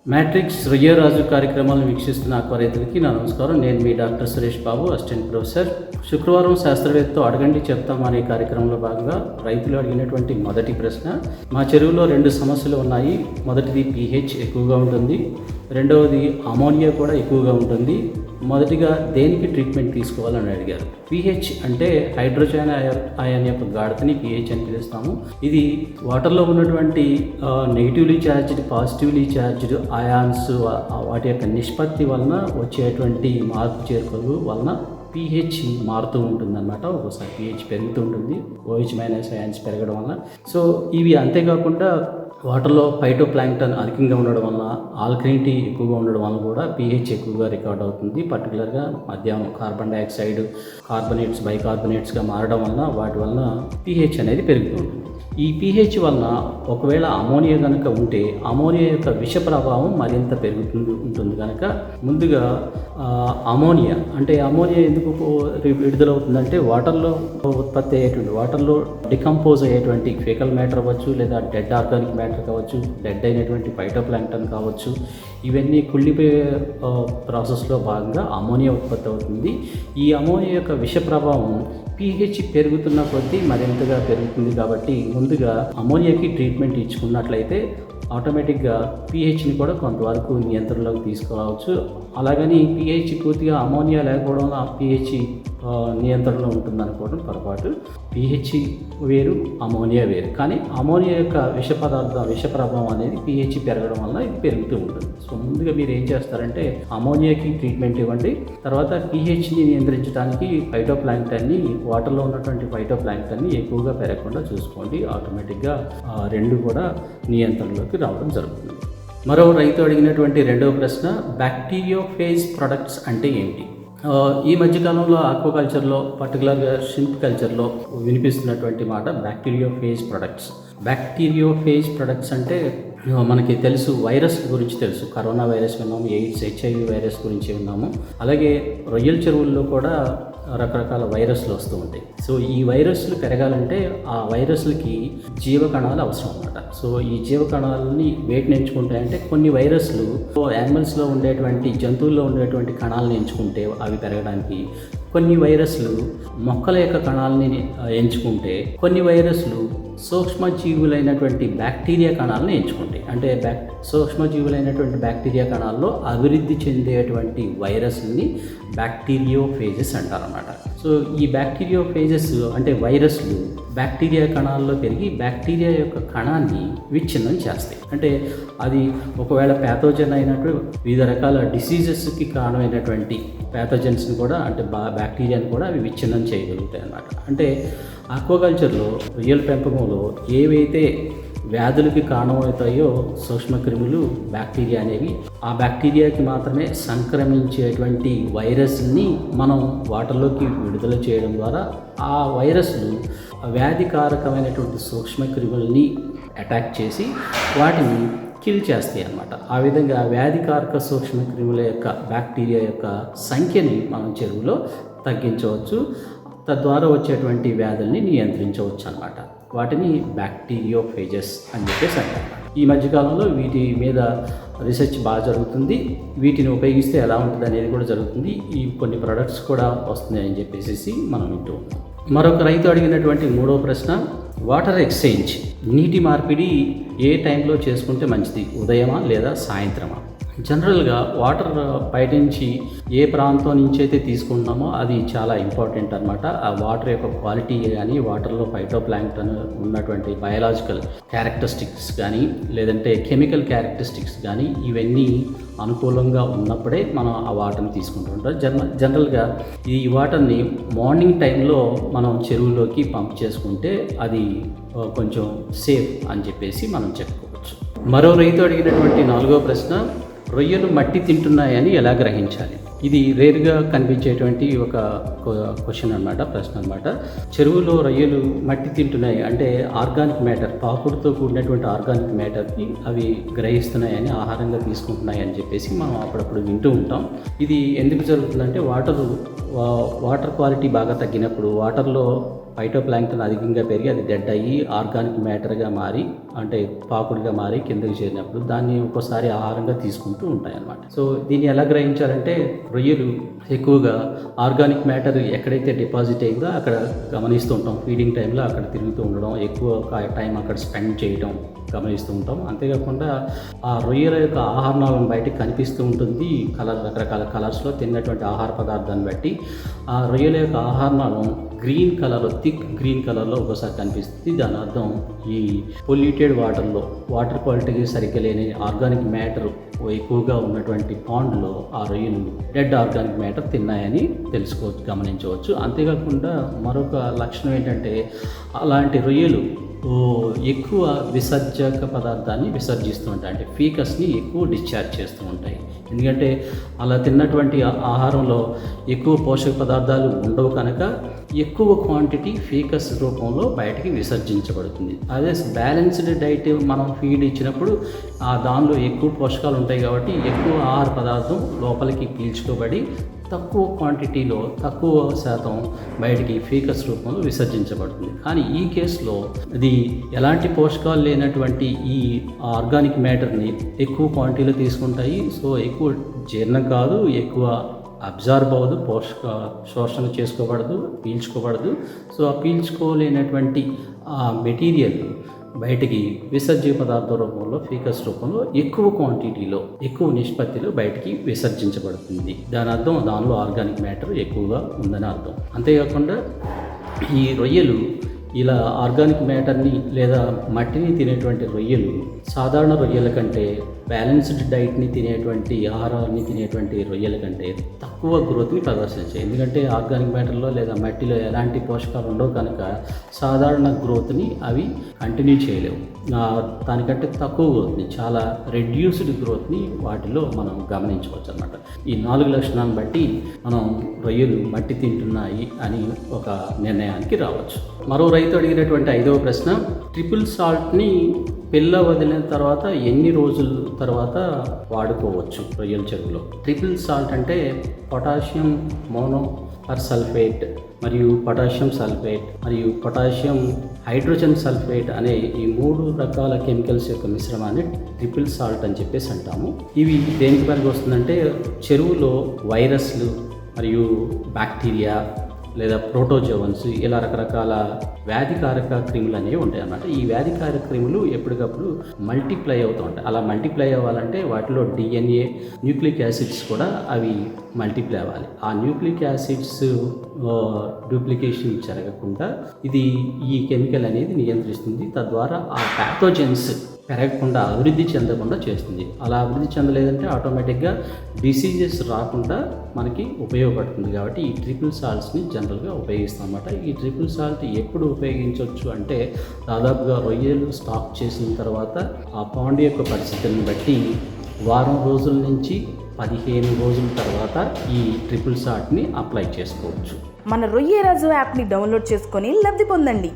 Matrix Royyaraju కార్యక్రమాలను వీక్షిస్తున్న aqua రైతులకి నా నమస్కారం. నేను మీ doctor Suresh Babu, assistant professor. శుక్రవారం శాస్త్రవేత్తతో అడగండి చెప్తాం అనే కార్యక్రమంలో భాగంగా రైతులు అడిగినటువంటి మొదటి ప్రశ్న, మా చెరువులో 2 సమస్యలు ఉన్నాయి. మొదటిది pH ఎక్కువగా ఉంటుంది, రెండవది అమోనియా కూడా ఎక్కువగా ఉంటుంది. మొదటిగా దేనికి ట్రీట్మెంట్ తీసుకోవాలని అడిగారు. pH అంటే హైడ్రోజన్ అయాన్ యొక్క గాఢతని pH అని పిలుస్తాము. ఇది వాటర్లో ఉన్నటువంటి negatively charged, positively charged ions వాటి యొక్క నిష్పత్తి వలన వచ్చేటువంటి మార్పు చేర్పుల వలన pH మారుతూ ఉంటుందన్నమాట. ఒక్కోసారి pH పెరుగుతూ ఉంటుంది, OH- అయాన్స్ పెరగడం వల్ల. సో ఇవి అంతేకాకుండా వాటర్లో ఫైటోప్లాంక్టన్ అధికంగా ఉండడం వల్ల, ఆల్కలినిటీ ఎక్కువగా ఉండడం వల్ల కూడా pH ఎక్కువగా రికార్డ్ అవుతుంది. పర్టికులర్గా మధ్యాహ్నం కార్బన్ డైఆక్సైడ్ కార్బొనేట్స్ బైకార్బొనేట్స్గా మారడం వలన వాటి వలన pH అనేది పెరుగుతూ ఉంటుంది. ఈ pH వలన ఒకవేళ అమోనియా కనుక ఉంటే అమోనియా యొక్క విష ప్రభావం మరింత ఉంటుంది కనుక ముందుగా అమోనియా అంటే అమోనియా ఎందుకు విడుదలవుతుందంటే వాటర్లో ఉత్పత్తి అయ్యేటువంటి, వాటర్లో డికంపోజ్ అయ్యేటువంటి ఫేకల్ మ్యాటర్ అవ్వచ్చు, లేదా డెడ్ ఆర్గానిక్ మ్యాటర్ కావచ్చు, డెడ్ అయినటువంటి ఫైటోప్లాంక్టన్ కావచ్చు, ఇవన్నీ కుళ్ళిపోయే ప్రాసెస్లో భాగంగా అమోనియా ఉత్పత్తి అవుతుంది. ఈ అమోనియా యొక్క విష ప్రభావం pH పెరుగుతున్న కొద్దీ మరింతగా పెరుగుతుంది. కాబట్టి ముందుగా అమోనియాకి ట్రీట్మెంట్ ఇచ్చుకున్నట్లయితే ఆటోమేటిక్గా pHని కూడా కొంతవరకు నియంత్రణలోకి తీసుకురావచ్చు. అలాగని pH పూర్తిగా అమోనియా లేకపోవడం వల్ల pH నియంత్రణలో ఉంటుందనుకోవడం పొరపాటు. pH వేరు, అమోనియా వేరు. కానీ అమోనియా యొక్క విష ప్రభావం అనేది pH పెరగడం వల్ల ఇది పెరుగుతూ ఉంటుంది. సో ముందుగా మీరు ఏం చేస్తారంటే అమోనియాకి ట్రీట్మెంట్ ఇవ్వండి. తర్వాత pHని నియంత్రించడానికి ఫైటోప్లాంక్టన్ని, వాటర్లో ఉన్నటువంటి ఫైటోప్లాంక్టన్ని ఎక్కువగా పెరగకుండా చూసుకోండి. ఆటోమేటిక్గా రెండు కూడా నియంత్రణలోకి రావడం జరుగుతుంది. మరో రైతు అడిగినటువంటి రెండవ ప్రశ్న, బ్యాక్టీరియోఫేజ్ ప్రొడక్ట్స్ అంటే ఏమిటి? ఈ మధ్యకాలంలో ఆక్వాకల్చర్లో, పర్టికులర్గా షింప్ కల్చర్లో వినిపిస్తున్నటువంటి మాట బ్యాక్టీరియోఫేజ్ ప్రొడక్ట్స్. బ్యాక్టీరియోఫేజ్ ప్రొడక్ట్స్ అంటే మనకి తెలుసు, వైరస్ గురించి తెలుసు. కరోనా వైరస్ విన్నాము, ఎయిడ్స్, HIV వైరస్ గురించి విన్నాము. అలాగే రొయ్యల చెరువుల్లో కూడా రకరకాల వైరస్లు వస్తూ ఉంటాయి. సో ఈ వైరస్లు పెరగాలంటే ఆ వైరస్లకి జీవకణాలు అవసరం అన్నమాట. సో ఈ జీవకణాలని వేటిని ఎంచుకుంటాయంటే కొన్ని వైరస్లు యానిమల్స్లో ఉండేటువంటి, జంతువుల్లో ఉండేటువంటి కణాలను ఎంచుకుంటే అవి పెరగడానికి, కొన్ని వైరస్లు మొక్కల యొక్క కణాలని ఎంచుకుంటే, కొన్ని వైరస్లు సూక్ష్మజీవులైనటువంటి బ్యాక్టీరియా కణాలను ఎంచుకుంటాయి. అంటే సూక్ష్మజీవులైనటువంటి బ్యాక్టీరియా కణాల్లో అభివృద్ధి చెందేటువంటి వైరస్ని బ్యాక్టీరియోఫేజెస్ అంటారన్నమాట. సో ఈ బ్యాక్టీరియోఫేజెస్ అంటే వైరస్లు బ్యాక్టీరియా కణాల్లో పెరిగి బ్యాక్టీరియా యొక్క కణాన్ని విచ్ఛిన్నం చేస్తాయి. అంటే అది ఒకవేళ ప్యాథోజన్ అయినట్టు వివిధ రకాల డిసీజెస్కి కారణమైనటువంటి ప్యాథోజన్స్ని కూడా, అంటే బ్యాక్టీరియాని కూడా అవి విచ్ఛిన్నం చేయగలుగుతాయి అన్నమాట. అంటే ఆక్వాకల్చర్లో, రొయ్యల పెంపకంలో ఏవైతే వ్యాధులకి కారణమవుతాయో సూక్ష్మక్రిములు, బ్యాక్టీరియా అనేవి, ఆ బ్యాక్టీరియాకి మాత్రమే సంక్రమించేటువంటి వైరస్ని మనం వాటర్లోకి విడుదల చేయడం ద్వారా ఆ వైరస్లు వ్యాధికారకమైనటువంటి సూక్ష్మక్రిములని అటాక్ చేసి వాటిని కిల్ చేస్తాయి అన్నమాట. ఆ విధంగా వ్యాధికారక సూక్ష్మక్రిముల యొక్క, బ్యాక్టీరియా యొక్క సంఖ్యని మనం చెరువులో తగ్గించవచ్చు. తద్వారా వచ్చేటువంటి వ్యాధుల్ని నియంత్రించవచ్చు అన్నమాట. వాటిని బ్యాక్టీరియోఫేజెస్ అని చెప్పేసి అంటారు. ఈ మధ్యకాలంలో వీటి మీద రీసెర్చ్ బాగా జరుగుతుంది. వీటిని ఉపయోగిస్తే ఎలా ఉంటుంది అనేది కూడా జరుగుతుంది. ఈ కొన్ని ప్రొడక్ట్స్ కూడా వస్తున్నాయని చెప్పేసి మనం వింటూ ఉన్నాం. మరొక రైతు అడిగినటువంటి మూడవ ప్రశ్న, వాటర్ ఎక్స్చేంజ్, నీటి మార్పిడి ఏ టైంలో చేసుకుంటే మంచిది? ఉదయమా లేదా సాయంత్రమా? జనరల్గా వాటర్ బయట నుంచి ఏ ప్రాంతం నుంచి అయితే తీసుకుంటామో అది చాలా ఇంపార్టెంట్ అనమాట. ఆ వాటర్ యొక్క క్వాలిటీ కానీ, వాటర్లో ఫైటోప్లాంక్టన్ ఉన్నటువంటి బయాలజికల్ క్యారెక్టరిస్టిక్స్ కానీ, లేదంటే కెమికల్ క్యారెక్టరిస్టిక్స్ కానీ, ఇవన్నీ అనుకూలంగా ఉన్నప్పుడే మనం ఆ వాటర్ని తీసుకుంటూ ఉంటాం. జనరల్గా ఈ వాటర్ని మార్నింగ్ టైంలో మనం చెరువులోకి పంప్ చేసుకుంటే అది కొంచెం సేఫ్ అని చెప్పేసి మనం చెప్పుకోవచ్చు. మరో రైతు అడిగినటువంటి నాలుగో ప్రశ్న, రొయ్యలు మట్టి తింటున్నాయని ఎలా గ్రహించాలి? ఇది రేరుగా కనిపించేటువంటి ఒక క్వశ్చన్ అనమాట, ప్రశ్న అనమాట. చెరువులో రొయ్యలు మట్టి తింటున్నాయి అంటే ఆర్గానిక్ మ్యాటర్, పాకుడుతో కూడినటువంటి ఆర్గానిక్ మ్యాటర్ని అవి గ్రహిస్తున్నాయని, ఆహారంగా తీసుకుంటున్నాయని చెప్పేసి మనం అప్పుడప్పుడు వింటూ ఉంటాం. ఇది ఎందుకు జరుగుతుందంటే వాటర్ క్వాలిటీ బాగా తగ్గినప్పుడు, వాటర్లో ఫైటోప్లాంక్టన్ అధికంగా పెరిగి అది డెడ్ అయ్యి ఆర్గానిక్ మ్యాటర్గా మారి అంటే పాకుడుగా మారి కిందకి చేరినప్పుడు దాన్ని ఒక్కోసారి ఆహారంగా తీసుకుంటూ ఉంటాయి అన్నమాట. సో దీన్ని ఎలా గ్రహించాలంటే రొయ్యలు ఎక్కువగా ఆర్గానిక్ మ్యాటర్ ఎక్కడైతే డిపాజిట్ అయిందో అక్కడ గమనిస్తూ ఉంటాం. ఫీడింగ్ టైంలో అక్కడ తిరుగుతూ ఉండడం, ఎక్కువ టైం అక్కడ స్పెండ్ చేయడం గమనిస్తూ ఉంటాం. అంతేకాకుండా ఆ రొయ్యల యొక్క ఆహారాలను బయటకు కనిపిస్తూ ఉంటుంది. రకరకాల కలర్స్లో తిన్నటువంటి ఆహార పదార్థాన్ని బట్టి ఆ రొయ్యల యొక్క ఆహారాలను గ్రీన్ కలర్, థిక్ గ్రీన్ కలర్లో ఒకసారి కనిపిస్తుంది. దాని అర్థం ఈ పొల్యూటెడ్ వాటర్లో వాటర్ క్వాలిటీకి సరిగ్గా లేని ఆర్గానిక్ మ్యాటర్ ఎక్కువగా ఉన్నటువంటి పాండ్లో ఆ రొయ్యలు డెడ్ ఆర్గానిక్ మ్యాటర్ తిన్నాయని గమనించవచ్చు. అంతేకాకుండా మరొక లక్షణం ఏంటంటే అలాంటి రొయ్యలు ఎక్కువ విసర్జక పదార్థాన్ని విసర్జిస్తూ ఉంటాయి, అంటే ఫీకస్ని ఎక్కువ డిశ్చార్జ్ చేస్తూ ఉంటాయి. ఎందుకంటే అలా తిన్నటువంటి ఆహారంలో ఎక్కువ పోషక పదార్థాలు ఉండవు కనుక ఎక్కువ క్వాంటిటీ ఫీకస్ రూపంలో బయటికి విసర్జించబడుతుంది. అదే బ్యాలెన్స్డ్ డైట్ మనం ఫీడ్ ఇచ్చినప్పుడు దానిలో ఎక్కువ పోషకాలు ఉంటాయి కాబట్టి ఎక్కువ ఆహార పదార్థం లోపలికి పీల్చుకోబడి తక్కువ క్వాంటిటీలో తక్కువ శాతం బయటికి ఫీకస్ రూపంలో విసర్జించబడుతుంది. కానీ ఈ కేసులో ఇది ఎలాంటి పోషకాలు లేనటువంటి ఈ ఆర్గానిక్ మ్యాటర్ని ఎక్కువ క్వాంటిటీలో తీసుకుంటాయి. సో ఎక్కువ జీర్ణం కాదు, ఎక్కువ అబ్జార్బ్ అవ్వదు, శోషణ చేసుకోబడదు, పీల్చుకోబడదు. సో ఆ పీల్చుకోలేనటువంటి ఆ మెటీరియల్ బయటికి విసర్జక పదార్థ రూపంలో ఫీకస్ రూపంలో ఎక్కువ క్వాంటిటీలో ఎక్కువ నిష్పత్తిలో బయటికి విసర్జించబడుతుంది. దాని అర్థం దానిలో ఆర్గానిక్ మ్యాటర్ ఎక్కువగా ఉందని అర్థం. అంతేకాకుండా ఈ రొయ్యలు ఇలా ఆర్గానిక్ మ్యాటర్ని లేదా మట్టిని తినేటువంటి రొయ్యలు సాధారణ రొయ్యల కంటే, బ్యాలెన్స్డ్ డైట్ని తినేటువంటి ఆహారాన్ని తినేటువంటి రొయ్యల కంటే తక్కువ గ్రోత్ని ప్రదర్శించాయి. ఎందుకంటే ఆర్గానిక్ మ్యాటర్లో లేదా మట్టిలో ఎలాంటి పోషకాలు ఉండవు కనుక సాధారణ గ్రోత్ని అవి కంటిన్యూ చేయలేవు. దానికంటే తక్కువ గ్రోత్ని, చాలా రెడ్యూస్డ్ గ్రోత్ని వాటిలో మనం గమనించవచ్చు అన్నమాట. ఈ 4 లక్షణాలను బట్టి మనం రొయ్యలు మట్టి తింటున్నాయి అని ఒక నిర్ణయానికి రావచ్చు. మరో రైతు అడిగినటువంటి 5వ ప్రశ్న, ట్రిపుల్ సాల్ట్ని పిల్ల వదిలిన తర్వాత ఎన్ని రోజుల తర్వాత వాడుకోవచ్చు రొయ్యల చెరువులో? ట్రిపుల్ సాల్ట్ అంటే పొటాషియం మోనోపర్సల్ఫేట్ మరియు పొటాషియం సల్ఫేట్ మరియు పొటాషియం హైడ్రోజన్ సల్ఫేట్ అనే ఈ 3 రకాల కెమికల్స్ యొక్క మిశ్రమాన్ని ట్రిపుల్ సాల్ట్ అని చెప్పేసి అంటాము. ఇవి దేనికి పనికి వస్తుందంటే చెరువులో వైరస్లు మరియు బ్యాక్టీరియా లేదా ప్రోటోజోవన్స్ ఇలా రకరకాల వ్యాధికారక క్రిములు అనేవి ఉంటాయి అన్నమాట. ఈ వ్యాధికారక క్రిములు ఎప్పటికప్పుడు మల్టిప్లై అవుతూ ఉంటాయి. అలా మల్టిప్లై అవ్వాలంటే వాటిలో DNA, న్యూక్లిక్ యాసిడ్స్ కూడా అవి మల్టిప్లై అవ్వాలి. ఆ న్యూక్లిక్ యాసిడ్స్ డూప్లికేషన్ జరగకుండా ఇది ఈ కెమికల్ అనేది నియంత్రిస్తుంది. తద్వారా ఆ ప్యాథోజన్స్ పెరగకుండా, అభివృద్ధి చెందకుండా చేస్తుంది. అలా అభివృద్ధి చెందలేదంటే ఆటోమేటిక్గా డిసీజెస్ రాకుండా మనకి ఉపయోగపడుతుంది. కాబట్టి ఈ ట్రిపుల్ సాల్ట్స్ని జనరల్గా ఉపయోగిస్తాం అన్నమాట. ఈ ట్రిపుల్ సాల్ట్ ఎప్పుడు ఉపయోగించవచ్చు అంటే దాదాపుగా రొయ్యలు స్టాక్ చేసిన తర్వాత ఆ పాండ్ యొక్క పరిస్థితులను బట్టి వారం రోజుల నుంచి 15 రోజుల తర్వాత ఈ ట్రిపుల్ సాల్ట్ని అప్లై చేసుకోవచ్చు. మన రొయ్యరాజు యాప్ని డౌన్లోడ్ చేసుకొని లబ్ధి పొందండి.